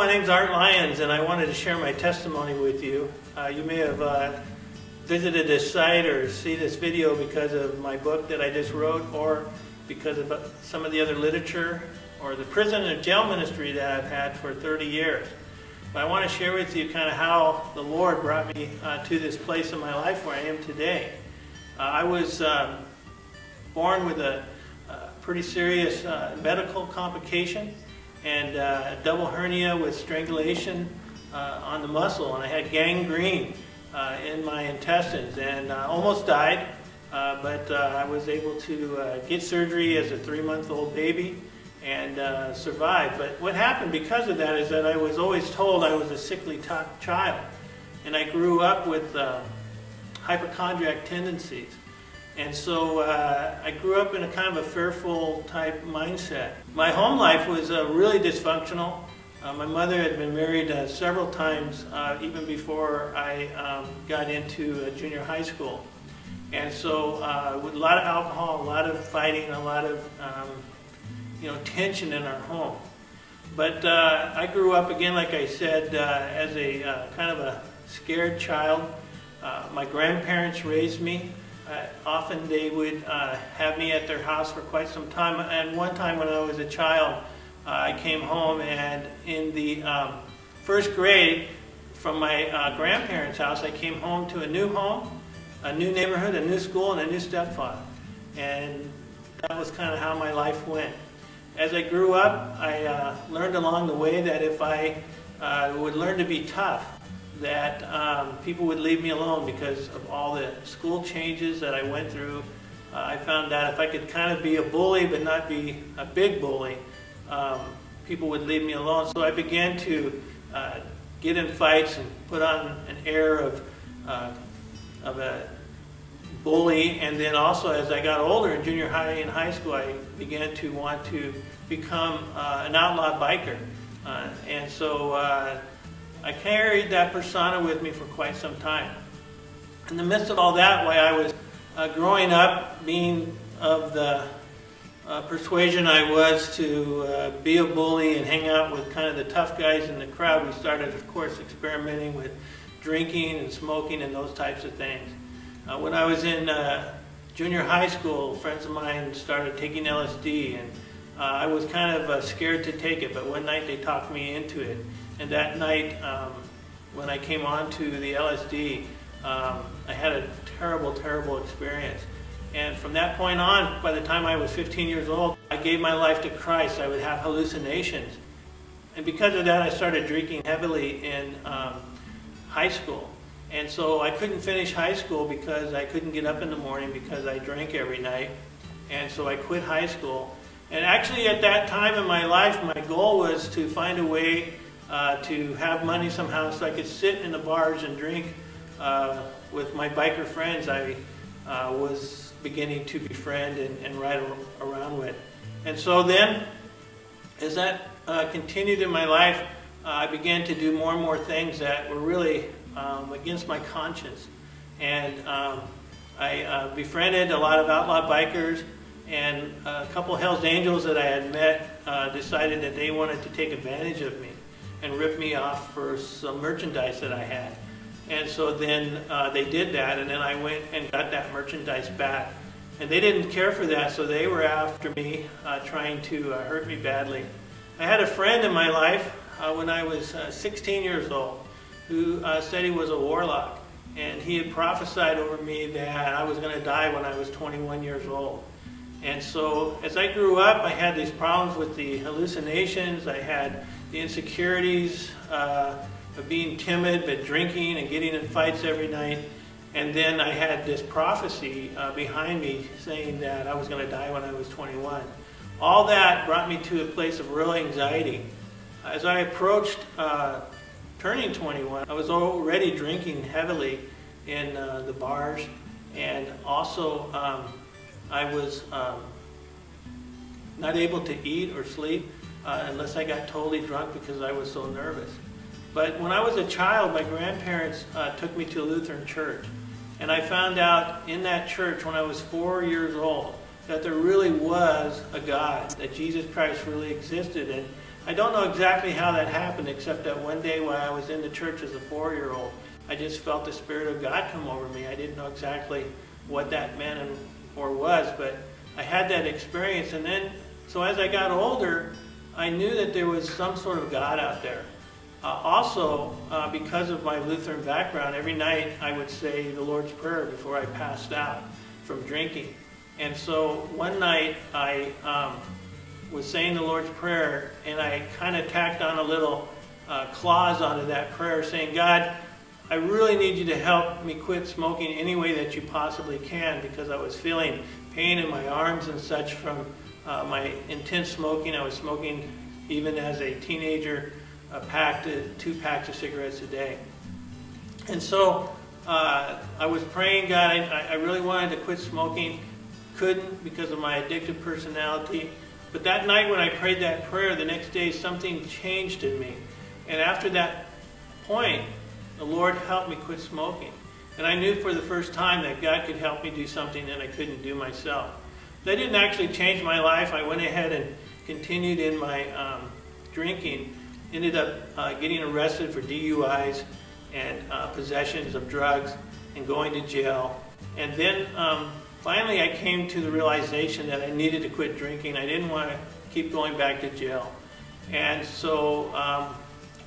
my name's Lyons, and I wanted to share my testimony with you. You may have visited this site or see this video because of my book that I just wrote, or because of some of the other literature, or the prison and jail ministry that I've had for 30 years. But I want to share with you kind of how the Lord brought me to this place in my life where I am today. I was born with a pretty serious medical complication, and a double hernia with strangulation on the muscle, and I had gangrene in my intestines, and almost died, but I was able to get surgery as a 3-month-old baby and survive. But what happened because of that is that I was always told I was a sickly child, and I grew up with hypochondriac tendencies. And so I grew up in a kind of a fearful type mindset. My home life was really dysfunctional. My mother had been married several times even before I got into junior high school. And so with a lot of alcohol, a lot of fighting, a lot of tension in our home. But I grew up, again, like I said, as a kind of a scared child. My grandparents raised me. Often they would have me at their house for quite some time. And one time when I was a child, I came home, and in the first grade from my grandparents' house, I came home to a new home, a new neighborhood, a new school, and a new stepfather. And that was kind of how my life went. As I grew up, I learned along the way that if I would learn to be tough, that people would leave me alone because of all the school changes that I went through. I found that if I could kind of be a bully but not be a big bully, people would leave me alone. So I began to get in fights and put on an air of a bully. And then also, as I got older in junior high and high school, I began to want to become an outlaw biker. And so I carried that persona with me for quite some time. In the midst of all that, while I was growing up, being of the persuasion I was to be a bully and hang out with kind of the tough guys in the crowd, we started, of course, experimenting with drinking and smoking and those types of things. When I was in junior high school, friends of mine started taking LSD, and I was kind of scared to take it, but one night they talked me into it. And that night, when I came on to the LSD, I had a terrible, terrible experience. And from that point on, by the time I was 15 years old, I gave my life to Christ. I would have hallucinations. And because of that, I started drinking heavily in high school. And so I couldn't finish high school because I couldn't get up in the morning because I drank every night. And so I quit high school. And actually at that time in my life, my goal was to find a way to have money somehow so I could sit in the bars and drink with my biker friends I was beginning to befriend and ride around with. And so then, as that continued in my life, I began to do more and more things that were really against my conscience. And I befriended a lot of outlaw bikers, and a couple Hells Angels that I had met decided that they wanted to take advantage of me and rip me off for some merchandise that I had. And so then they did that, and then I went and got that merchandise back. And they didn't care for that, so they were after me, trying to hurt me badly. I had a friend in my life when I was 16 years old who said he was a warlock, and he had prophesied over me that I was going to die when I was 21 years old. And so as I grew up, I had these problems with the hallucinations. I had the insecurities of being timid, but drinking and getting in fights every night. And then I had this prophecy behind me saying that I was going to die when I was 21. All that brought me to a place of real anxiety. As I approached turning 21, I was already drinking heavily in the bars, and also I was not able to eat or sleep unless I got totally drunk because I was so nervous. But when I was a child, my grandparents took me to a Lutheran church. And I found out in that church when I was 4 years old that there really was a God, that Jesus Christ really existed. And I don't know exactly how that happened, except that one day while I was in the church as a 4-year-old, I just felt the Spirit of God come over me. I didn't know exactly what that meant or was, but I had that experience. And then, so as I got older, I knew that there was some sort of God out there. Also, because of my Lutheran background, every night I would say the Lord's Prayer before I passed out from drinking. And so one night I was saying the Lord's Prayer, and I kind of tacked on a little clause onto that prayer saying, God, I really need you to help me quit smoking any way that you possibly can, because I was feeling pain in my arms and such from my intense smoking. I was smoking even as a teenager, 2 packs of cigarettes a day. And so I was praying, God, I really wanted to quit smoking. Couldn't because of my addictive personality. But that night when I prayed that prayer, the next day something changed in me. And after that point, the Lord helped me quit smoking. And I knew for the first time that God could help me do something that I couldn't do myself. That didn't actually change my life. I went ahead and continued in my drinking. Ended up getting arrested for DUIs and possessions of drugs and going to jail. And then finally I came to the realization that I needed to quit drinking. I didn't want to keep going back to jail. And so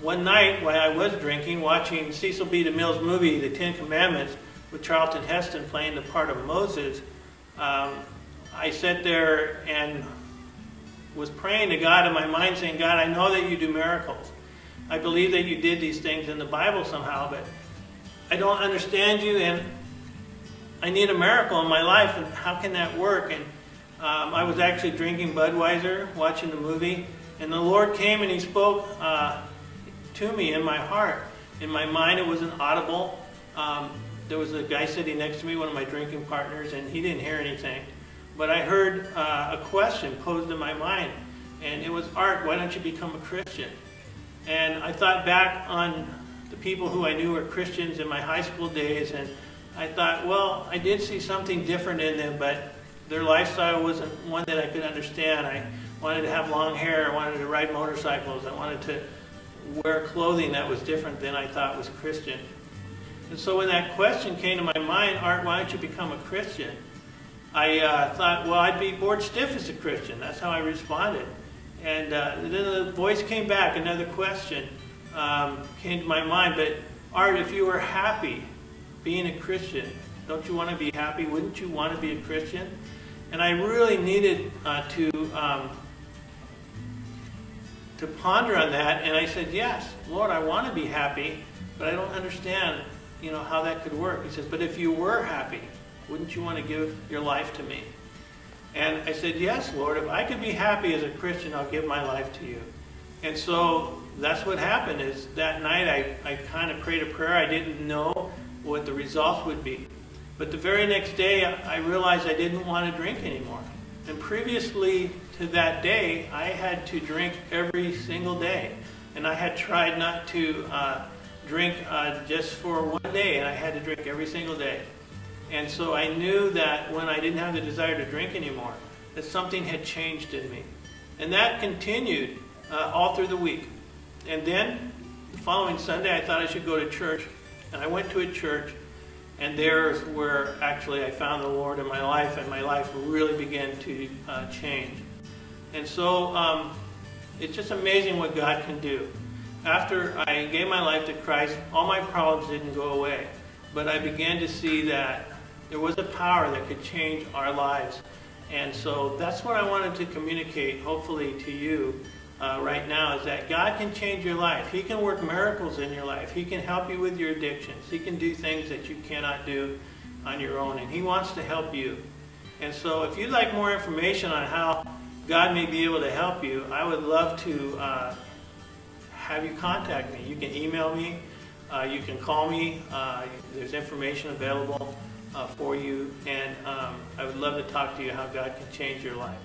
one night while I was drinking, watching Cecil B. DeMille's movie, The 10 Commandments, with Charlton Heston playing the part of Moses, I sat there and was praying to God in my mind saying, God, I know that you do miracles. I believe that you did these things in the Bible somehow, but I don't understand you, and I need a miracle in my life, and how can that work? And I was actually drinking Budweiser, watching the movie, and the Lord came and He spoke to me in my heart. In my mind, it wasn't audible. There was a guy sitting next to me, one of my drinking partners, and he didn't hear anything. But I heard a question posed in my mind, and it was, Art, why don't you become a Christian? And I thought back on the people who I knew were Christians in my high school days, and I thought, well, I did see something different in them, but their lifestyle wasn't one that I could understand. I wanted to have long hair, I wanted to ride motorcycles, I wanted to wear clothing that was different than I thought was Christian. And so when that question came to my mind, Art, why don't you become a Christian? I thought, well, I'd be bored stiff as a Christian. That's how I responded. And then the voice came back, another question came to my mind, but Art, if you were happy being a Christian, don't you want to be happy? Wouldn't you want to be a Christian? And I really needed to ponder on that, and I said, yes, Lord, I want to be happy, but I don't understand, how that could work. He says, but if you were happy, wouldn't you want to give your life to me? And I said, yes, Lord, if I could be happy as a Christian, I'll give my life to you. And so that's what happened. Is that night I kind of prayed a prayer. I didn't know what the results would be. But the very next day, I realized I didn't want to drink anymore. And previously to that day, I had to drink every single day. And I had tried not to drink just for one day, and I had to drink every single day. And so I knew that when I didn't have the desire to drink anymore, that something had changed in me. And that continued all through the week. And then, the following Sunday, I thought I should go to church. And I went to a church, and there's where actually I found the Lord in my life, and my life really began to change. And so it's just amazing what God can do. After I gave my life to Christ, all my problems didn't go away. But I began to see that there was a power that could change our lives. And so that's what I wanted to communicate, hopefully, to you right now, is that God can change your life. He can work miracles in your life. He can help you with your addictions. He can do things that you cannot do on your own. And He wants to help you. And so if you'd like more information on how God may be able to help you, I would love to have you contact me. You can email me. You can call me. There's information available for you, and I would love to talk to you how God can change your life.